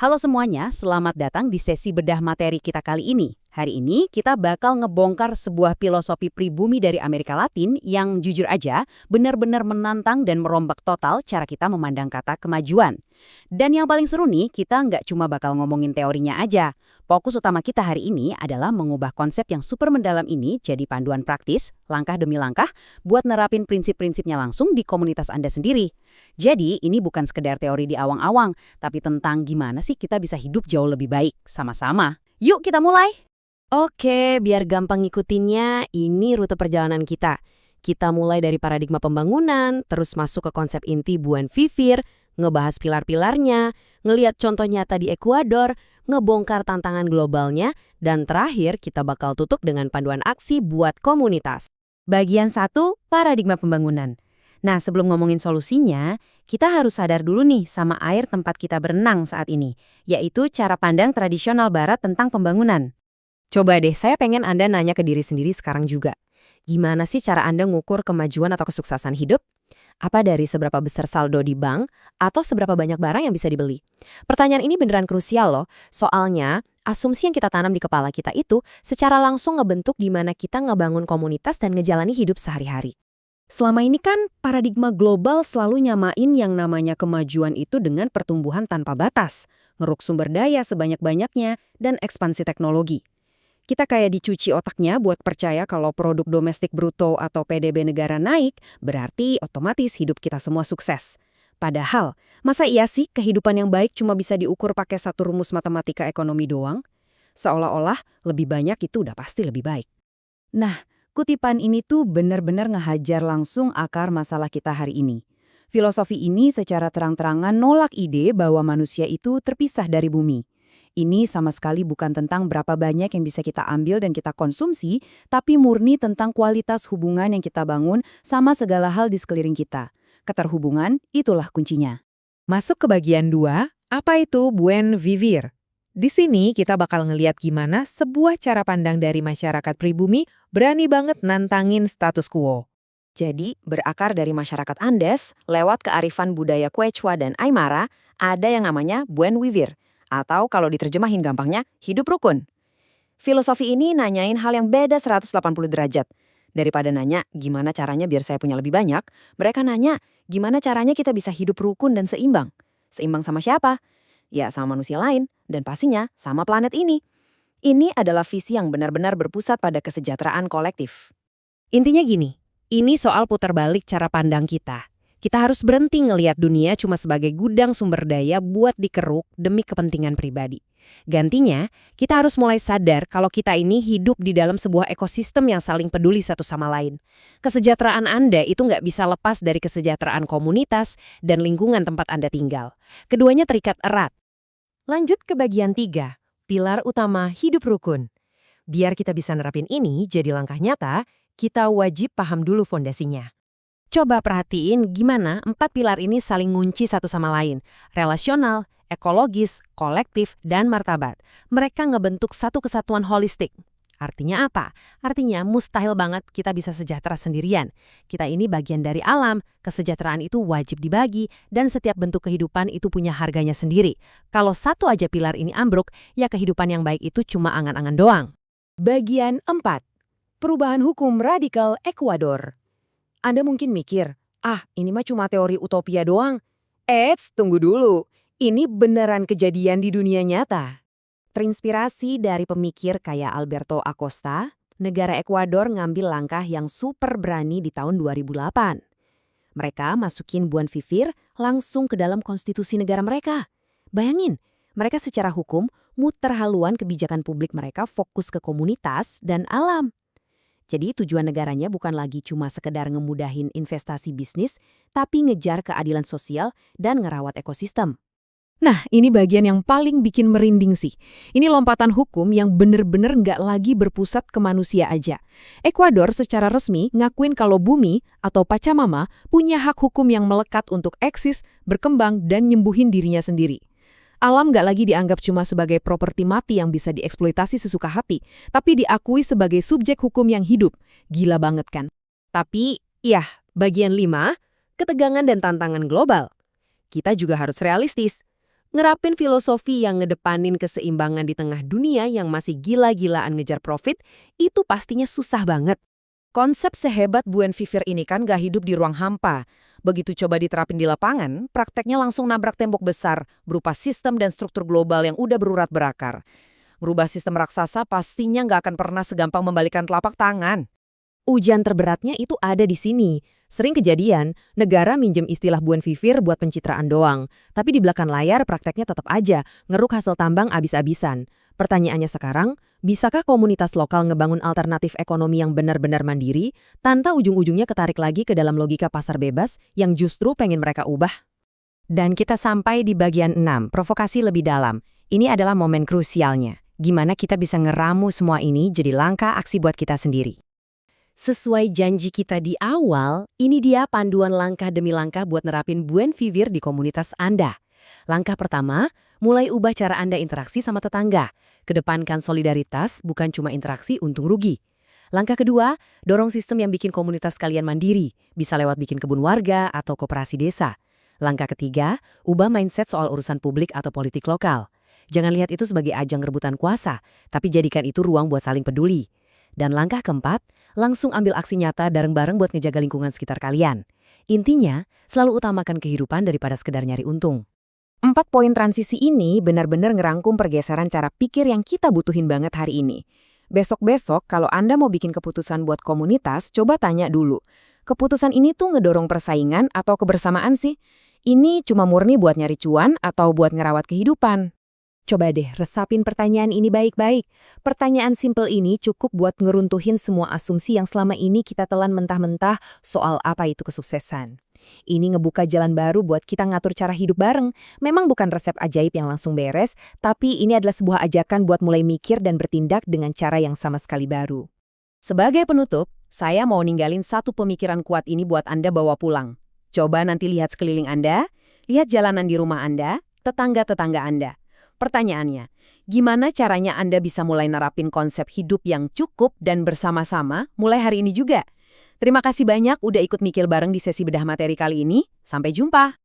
Halo semuanya, selamat datang di sesi bedah materi kita kali ini. Hari ini kita bakal ngebongkar sebuah filosofi pribumi dari Amerika Latin yang jujur aja benar-benar menantang dan merombak total cara kita memandang kata kemajuan. Dan yang paling seru nih, kita nggak cuma bakal ngomongin teorinya aja. Fokus utama kita hari ini adalah mengubah konsep yang super mendalam ini jadi panduan praktis, langkah demi langkah, buat nerapin prinsip-prinsipnya langsung di komunitas Anda sendiri. Jadi, ini bukan sekedar teori di awang-awang, tapi tentang gimana sih kita bisa hidup jauh lebih baik sama-sama. Yuk kita mulai! Oke, biar gampang ngikutinnya, ini rute perjalanan kita. Kita mulai dari paradigma pembangunan, terus masuk ke konsep inti Buen Vivir, ngebahas pilar-pilarnya, ngeliat contoh nyata di Ekuador, ngebongkar tantangan globalnya, dan terakhir kita bakal tutup dengan panduan aksi buat komunitas. Bagian 1, paradigma pembangunan. Nah, sebelum ngomongin solusinya, kita harus sadar dulu nih sama air tempat kita berenang saat ini, yaitu cara pandang tradisional Barat tentang pembangunan. Coba deh, saya pengen Anda nanya ke diri sendiri sekarang juga. Gimana sih cara Anda ngukur kemajuan atau kesuksesan hidup? Apa dari seberapa besar saldo di bank, atau seberapa banyak barang yang bisa dibeli? Pertanyaan ini beneran krusial loh, soalnya asumsi yang kita tanam di kepala kita itu secara langsung ngebentuk di mana kita ngebangun komunitas dan ngejalani hidup sehari-hari. Selama ini kan paradigma global selalu nyamain yang namanya kemajuan itu dengan pertumbuhan tanpa batas, ngeruk sumber daya sebanyak-banyaknya, dan ekspansi teknologi. Kita kayak dicuci otaknya buat percaya kalau produk domestik bruto atau PDB negara naik, berarti otomatis hidup kita semua sukses. Padahal, masa iya sih kehidupan yang baik cuma bisa diukur pakai satu rumus matematika ekonomi doang? Seolah-olah lebih banyak itu udah pasti lebih baik. Nah, kutipan ini tuh benar-benar ngehajar langsung akar masalah kita hari ini. Filosofi ini secara terang-terangan nolak ide bahwa manusia itu terpisah dari bumi. Ini sama sekali bukan tentang berapa banyak yang bisa kita ambil dan kita konsumsi, tapi murni tentang kualitas hubungan yang kita bangun sama segala hal di sekeliling kita. Keterhubungan, itulah kuncinya. Masuk ke bagian 2, apa itu Buen Vivir? Di sini kita bakal ngeliat gimana sebuah cara pandang dari masyarakat pribumi berani banget nantangin status quo. Jadi, berakar dari masyarakat Andes, lewat kearifan budaya Quechua dan Aymara, ada yang namanya Buen Vivir, atau kalau diterjemahin gampangnya, hidup rukun. Filosofi ini nanyain hal yang beda 180 derajat. Daripada nanya gimana caranya biar saya punya lebih banyak, mereka nanya gimana caranya kita bisa hidup rukun dan seimbang. Seimbang sama siapa? Ya sama manusia lain, dan pastinya sama planet ini. Ini adalah visi yang benar-benar berpusat pada kesejahteraan kolektif. Intinya gini, ini soal putar balik cara pandang kita. Kita harus berhenti ngelihat dunia cuma sebagai gudang sumber daya buat dikeruk demi kepentingan pribadi. Gantinya, kita harus mulai sadar kalau kita ini hidup di dalam sebuah ekosistem yang saling peduli satu sama lain. Kesejahteraan Anda itu nggak bisa lepas dari kesejahteraan komunitas dan lingkungan tempat Anda tinggal. Keduanya terikat erat. Lanjut ke bagian 3, pilar utama hidup rukun. Biar kita bisa nerapin ini jadi langkah nyata, kita wajib paham dulu fondasinya. Coba perhatiin gimana 4 pilar ini saling ngunci satu sama lain. Relasional, ekologis, kolektif, dan martabat. Mereka ngebentuk satu kesatuan holistik. Artinya apa? Artinya mustahil banget kita bisa sejahtera sendirian. Kita ini bagian dari alam, kesejahteraan itu wajib dibagi, dan setiap bentuk kehidupan itu punya harganya sendiri. Kalau satu aja pilar ini ambruk, ya kehidupan yang baik itu cuma angan-angan doang. Bagian 4, perubahan hukum radikal Ekuador. Anda mungkin mikir, ini mah cuma teori utopia doang. Tunggu dulu. Ini beneran kejadian di dunia nyata. Terinspirasi dari pemikir kayak Alberto Acosta, negara Ekuador ngambil langkah yang super berani di tahun 2008. Mereka masukin Buen Vivir langsung ke dalam konstitusi negara mereka. Bayangin, mereka secara hukum muter haluan kebijakan publik mereka fokus ke komunitas dan alam. Jadi tujuan negaranya bukan lagi cuma sekedar ngemudahin investasi bisnis, tapi ngejar keadilan sosial dan ngerawat ekosistem. Nah, ini bagian yang paling bikin merinding sih. Ini lompatan hukum yang bener-bener nggak lagi berpusat ke manusia aja. Ekuador secara resmi ngakuin kalau bumi atau Pachamama punya hak hukum yang melekat untuk eksis, berkembang, dan nyembuhin dirinya sendiri. Alam nggak lagi dianggap cuma sebagai properti mati yang bisa dieksploitasi sesuka hati, tapi diakui sebagai subjek hukum yang hidup. Gila banget kan? Tapi, bagian 5, ketegangan dan tantangan global. Kita juga harus realistis. Ngerapin filosofi yang ngedepanin keseimbangan di tengah dunia yang masih gila-gilaan ngejar profit, itu pastinya susah banget. Konsep sehebat Buen Vivir ini kan gak hidup di ruang hampa. Begitu coba diterapin di lapangan, prakteknya langsung nabrak tembok besar, berupa sistem dan struktur global yang udah berurat berakar. Merubah sistem raksasa pastinya nggak akan pernah segampang membalikan telapak tangan. Ujian terberatnya itu ada di sini. Sering kejadian, negara minjem istilah Buen Vivir buat pencitraan doang. Tapi di belakang layar prakteknya tetap aja, ngeruk hasil tambang abis-abisan. Pertanyaannya sekarang, bisakah komunitas lokal ngebangun alternatif ekonomi yang benar-benar mandiri, tanpa ujung-ujungnya ketarik lagi ke dalam logika pasar bebas yang justru pengen mereka ubah? Dan kita sampai di bagian 6, provokasi lebih dalam. Ini adalah momen krusialnya. Gimana kita bisa ngeramu semua ini jadi langkah aksi buat kita sendiri. Sesuai janji kita di awal, ini dia panduan langkah demi langkah buat nerapin Buen Vivir di komunitas Anda. Langkah pertama, mulai ubah cara Anda interaksi sama tetangga. Kedepankan solidaritas, bukan cuma interaksi untung rugi. Langkah kedua, dorong sistem yang bikin komunitas kalian mandiri, bisa lewat bikin kebun warga atau koperasi desa. Langkah ketiga, ubah mindset soal urusan publik atau politik lokal. Jangan lihat itu sebagai ajang rebutan kuasa, tapi jadikan itu ruang buat saling peduli. Dan langkah keempat, langsung ambil aksi nyata bareng-bareng buat ngejaga lingkungan sekitar kalian. Intinya, selalu utamakan kehidupan daripada sekedar nyari untung. 4 poin transisi ini benar-benar ngerangkum pergeseran cara pikir yang kita butuhin banget hari ini. Besok-besok, kalau Anda mau bikin keputusan buat komunitas, coba tanya dulu. Keputusan ini tuh ngedorong persaingan atau kebersamaan sih? Ini cuma murni buat nyari cuan atau buat ngerawat kehidupan? Coba deh resapin pertanyaan ini baik-baik. Pertanyaan simpel ini cukup buat ngeruntuhin semua asumsi yang selama ini kita telan mentah-mentah soal apa itu kesuksesan. Ini ngebuka jalan baru buat kita ngatur cara hidup bareng. Memang bukan resep ajaib yang langsung beres, tapi ini adalah sebuah ajakan buat mulai mikir dan bertindak dengan cara yang sama sekali baru. Sebagai penutup, saya mau ninggalin satu pemikiran kuat ini buat Anda bawa pulang. Coba nanti lihat sekeliling Anda, lihat jalanan di rumah Anda, tetangga-tetangga Anda. Pertanyaannya, gimana caranya Anda bisa mulai nerapin konsep hidup yang cukup dan bersama-sama mulai hari ini juga? Terima kasih banyak udah ikut mikir bareng di sesi bedah materi kali ini. Sampai jumpa!